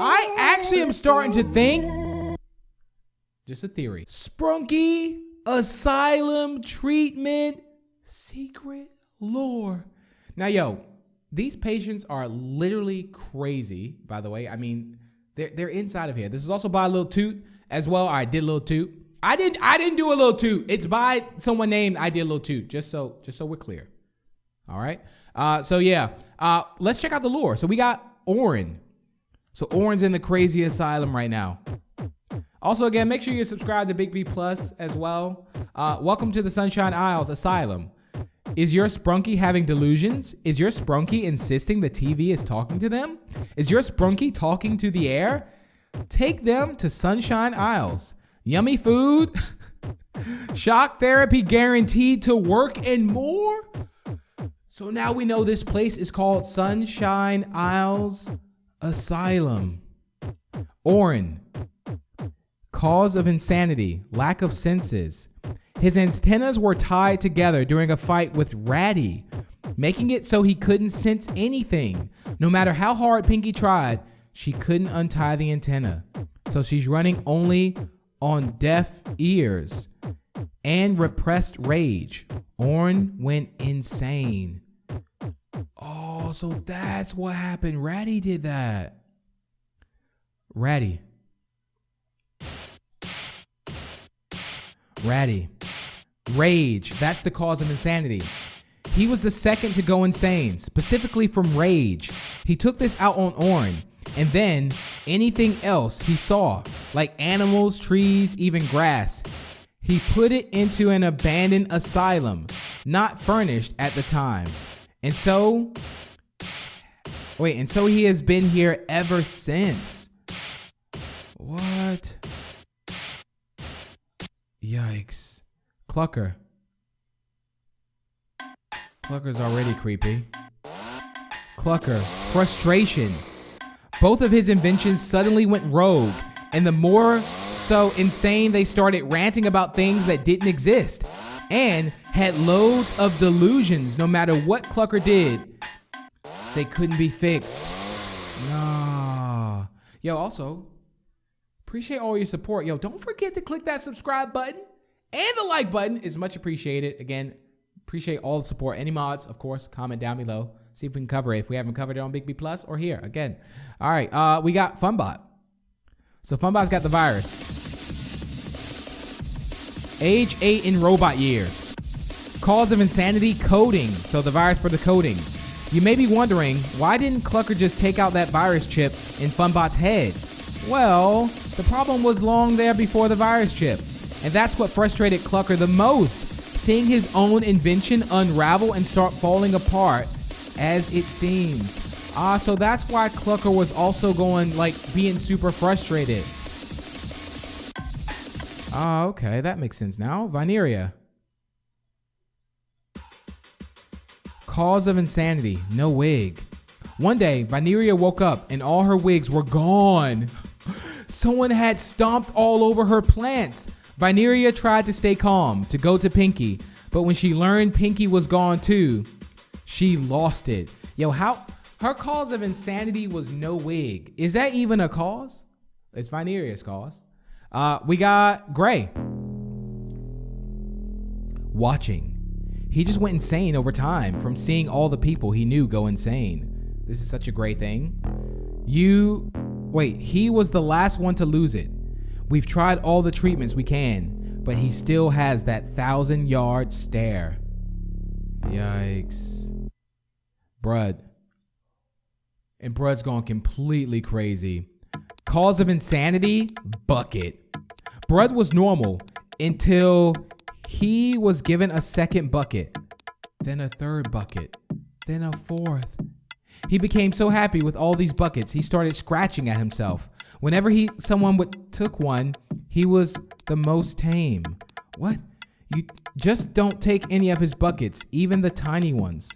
I actually am starting to think, just a theory, Sprunki ASYLUM treatment secret lore. Now, yo, these patients are literally crazy, by the way. I mean, they're inside of here. This is also by Lil Toot as well. I did Lil Toot. I didn't do a Lil Toot. It's by someone named I did Lil Toot, just so we're clear. All right. So yeah, let's check out the lore. So we got Oren. So Oren's in the crazy asylum right now. Also, again, make sure you subscribe to BigBLore as well. Welcome to the Sunshine Isles Asylum. Is your Sprunki having delusions? Is your Sprunki insisting the TV is talking to them? Is your Sprunki talking to the air? Take them to Sunshine Isles. Yummy food, shock therapy guaranteed to work, and more. So now we know this place is called Sunshine Isles Asylum. Oren. Cause of insanity, lack of senses. His antennas were tied together during a fight with Raddy, making it so he couldn't sense anything. No matter how hard Pinki tried, she couldn't untie the antenna. So she's running only on deaf ears and repressed rage. Oren went insane. Oh, so that's what happened. Raddy did that. Raddy. Rage. That's the cause of insanity. He was the second to go insane, specifically from rage. He took this out on Oren, and then anything else he saw, like animals, trees, even grass, he put it into an abandoned asylum, not furnished at the time. And so he has been here ever since. What? Yikes. Clukr. Clukr's already creepy. Clukr. Frustration. Both of his inventions suddenly went rogue, and the more so insane they started ranting about things that didn't exist, and had loads of delusions. No matter what Clukr did, they couldn't be fixed. Nah. Yo, also, appreciate all your support. Yo, don't forget to click that subscribe button, and the like button is much appreciated. Again, appreciate all the support. Any mods, of course, comment down below. See if we can cover it. If we haven't covered it on BigBLore or here, again. All right, we got Funbot. So Funbot's got the virus. Age 8 in robot years. Cause of insanity, coding. So the virus for the coding. You may be wondering, why didn't Clukr just take out that virus chip in Funbot's head? Well, the problem was long there before the virus chip. And that's what frustrated Clukr the most. Seeing his own invention unravel and start falling apart as it seems. So that's why Clukr was also going, like, being super frustrated. Okay, that makes sense now. Vineria. Cause of insanity, no wig. One day, Vineria woke up and all her wigs were gone. Someone had stomped all over her plants. Vineria tried to stay calm, to go to Pinki, but when she learned Pinki was gone too, she lost it. Yo, how her cause of insanity was no wig. Is that even a cause? It's Vineria's cause. We got Gray. Watching. He just went insane over time from seeing all the people he knew go insane. This is such a great thing. He was the last one to lose it. We've tried all the treatments we can, but he still has that 1,000-yard stare. Yikes. Brud. And Brud's gone completely crazy. Cause of insanity, bucket. Brud was normal until he was given a second bucket, then a third bucket, then a fourth. He became so happy with all these buckets, he started scratching at himself. Whenever someone took one, he was the most tame. What? You just don't take any of his buckets, even the tiny ones.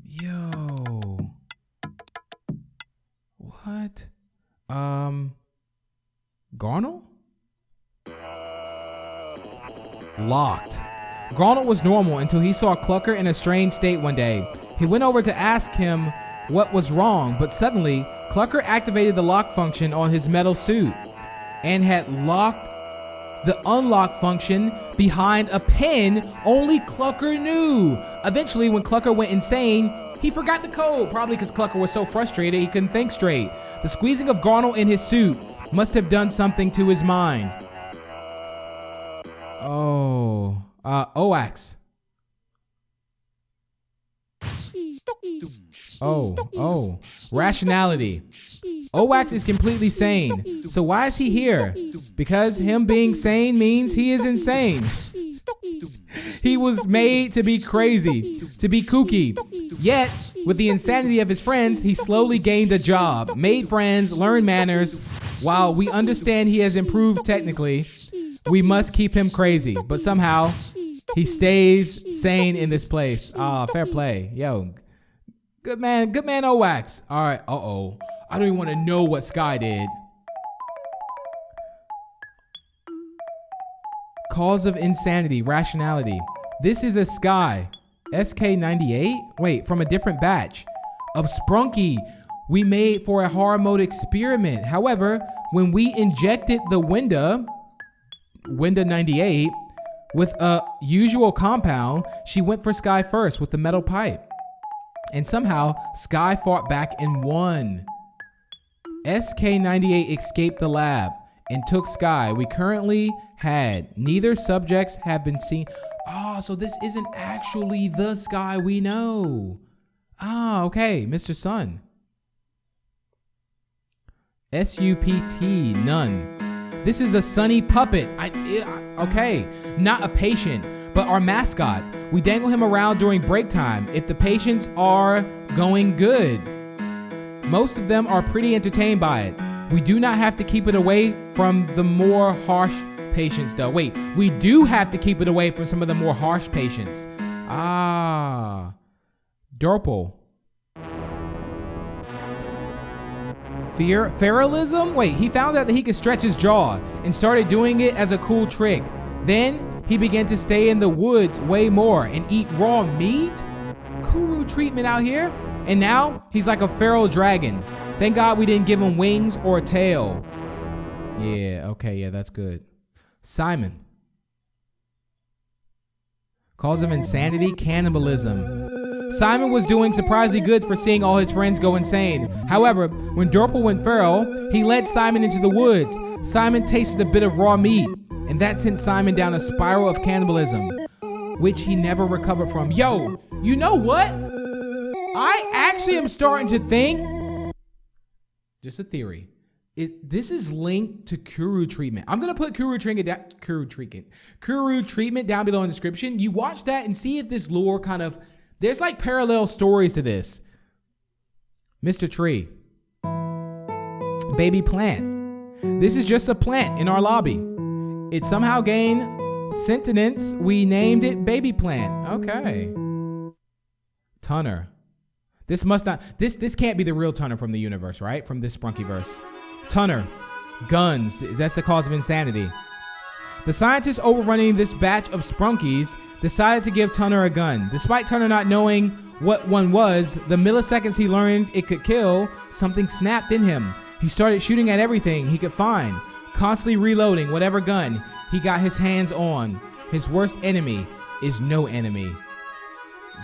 Yo. What? Garnold? Locked. Garnold was normal until he saw Clukr in a strange state one day. He went over to ask him what was wrong, but suddenly Clukr activated the lock function on his metal suit and had locked the unlock function behind a pin only Clukr knew. Eventually, when Clukr went insane, he forgot the code, probably because Clukr was so frustrated he couldn't think straight. The squeezing of Garnold in his suit must have done something to his mind. Oh, Owakcx. Oh, rationality. Owakcx is completely sane. So why is he here? Because him being sane means he is insane. He was made to be crazy, to be kooky. Yet, with the insanity of his friends, he slowly gained a job, made friends, learned manners. While we understand he has improved technically, we must keep him crazy. But somehow, he stays sane in this place. Fair play. Yo, good man Owakcx. All right, I don't even want to know what Sky did. Cause of insanity, rationality. This is a Sky. SK98? Wait, from a different batch of Sprunki we made for a hard mode experiment. However, when we injected the Wenda 98 with a usual compound, she went for Sky first with the metal pipe. And somehow, Sky fought back and won. SK98 escaped the lab and took Sky. We currently had neither subjects have been seen. So this isn't actually the Sky we know. Okay, Mr. Sun. SUPT, none. This is a Sunny puppet. Okay, not a patient, but our mascot. We dangle him around during break time if the patients are going good. Most of them are pretty entertained by it. We do not have to keep it away from the more harsh patients though. Wait, we do have to keep it away from some of the more harsh patients. Dorpal. Feralism? Wait, he found out that he could stretch his jaw and started doing it as a cool trick. Then he began to stay in the woods way more and eat raw meat? Guru treatment out here. And now he's like a feral dragon. Thank God we didn't give him wings or a tail. Yeah, okay, yeah, that's good. Simon. Cause of insanity, cannibalism. Simon was doing surprisingly good for seeing all his friends go insane. However, when Dorpal went feral, he led Simon into the woods. Simon tasted a bit of raw meat, and that sent Simon down a spiral of cannibalism, which he never recovered from. Yo, you know what? I actually am starting to think, just a theory, this is linked to Kuru treatment. I'm gonna put Kuru treatment down below in the description. You watch that and see if this lore kind of, there's like parallel stories to this. Mr. Tree. Baby plant. This is just a plant in our lobby. It somehow gained sentience. We named it baby plant. Okay. Tunner. This must not, this can't be the real Tunner from the universe, right? From this Sprunkiverse. Tunner. Guns. That's the cause of insanity. The scientists overrunning this batch of Sprunkies decided to give Tunner a gun. Despite Tunner not knowing what one was, the milliseconds he learned it could kill, something snapped in him. He started shooting at everything he could find, constantly reloading whatever gun he got his hands on. His worst enemy is no enemy.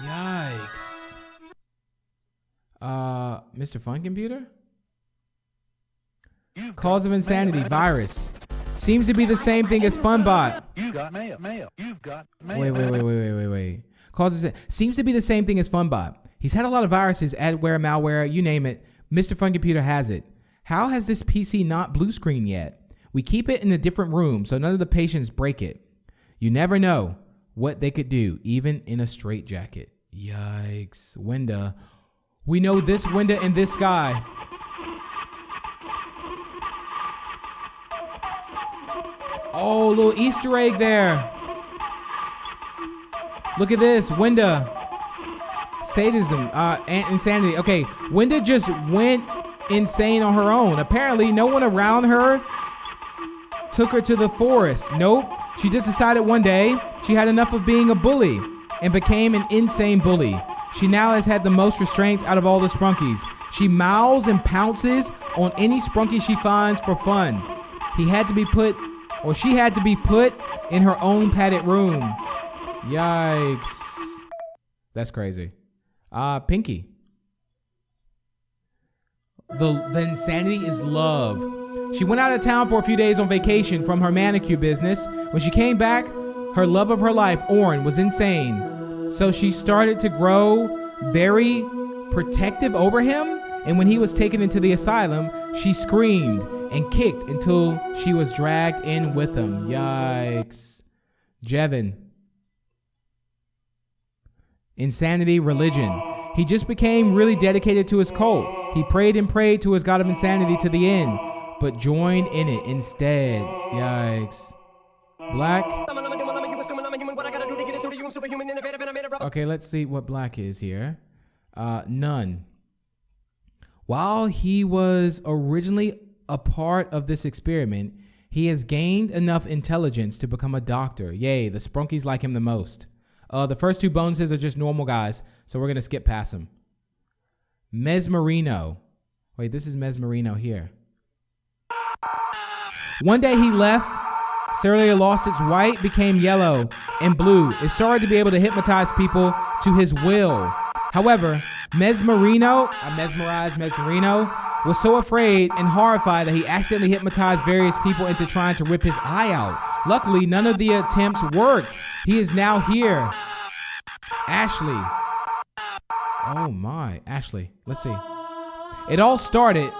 Yikes. Mr. Fun Computer? Cause of insanity, virus. Seems to be the same thing as Funbot. You got mail. You got mail. Wait. Cause of seems to be the same thing as Funbot. He's had a lot of viruses, adware, malware, you name it. Mr. Fun Computer has it. How has this PC not blue screen yet? We keep it in a different room so none of the patients break it. You never know what they could do, even in a straitjacket. Yikes. Wenda. We know this Wenda and this Sky. Oh, little Easter egg there. Look at this, Wenda. Sadism, insanity. Okay, Wenda just went insane on her own. Apparently, no one around her took her to the forest. Nope, she just decided one day she had enough of being a bully and became an insane bully. She now has had the most restraints out of all the Sprunkies. She mouths and pounces on any Sprunky she finds for fun. She had to be put in her own padded room. Yikes. That's crazy. Pinki. The insanity is love. She went out of town for a few days on vacation from her manicure business. When she came back, her love of her life, Oren, was insane. So she started to grow very protective over him. And when he was taken into the asylum, she screamed and kicked until she was dragged in with him. Yikes. Jevin. Insanity religion. He just became really dedicated to his cult. He prayed and prayed to his god of insanity to the end, but joined in it instead. Yikes. Black. Okay, let's see what black is here. None. While he was originally a part of this experiment, he has gained enough intelligence to become a doctor. Yay, the Sprunkies like him the most. The first two bonuses are just normal guys, so we're going to skip past them. Mezmerino. Wait, this is Mezmerino here. One day he left. Cereal lost its white, became yellow and blue. It started to be able to hypnotize people to his will. However, Mezmerino was so afraid and horrified that he accidentally hypnotized various people into trying to rip his eye out. Luckily, none of the attempts worked. He is now here. Ashley. Oh my, Ashley. Let's see. It all started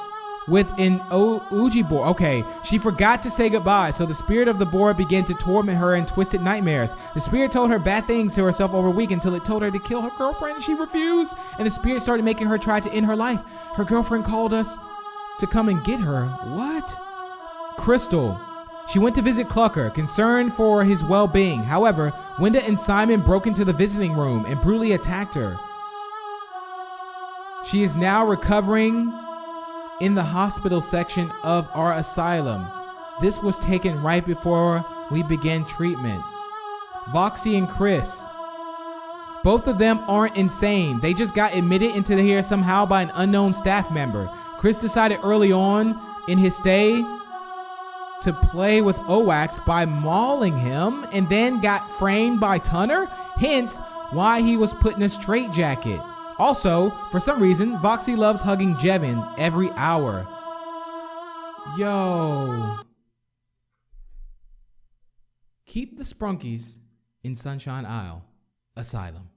with an Ouija board. Okay, she forgot to say goodbye, so the spirit of the board began to torment her in twisted nightmares. The spirit told her bad things to herself over a week until it told her to kill her girlfriend. She refused, and the spirit started making her try to end her life. Her girlfriend called us to come and get her. What? Crystal. She went to visit Clukr, concerned for his well-being. However, Wenda and Simon broke into the visiting room and brutally attacked her. She is now recovering in the hospital section of our asylum. This was taken right before we began treatment. Voxy and Chris. Both of them aren't insane. They just got admitted into here somehow by an unknown staff member. Chris decided early on in his stay to play with Owakcx by mauling him and then got framed by Tunner, hence why he was put in a straitjacket. Also, for some reason, Voxy loves hugging Jevin every hour. Yo. Keep the Sprunkies in Sunshine Isle Asylum.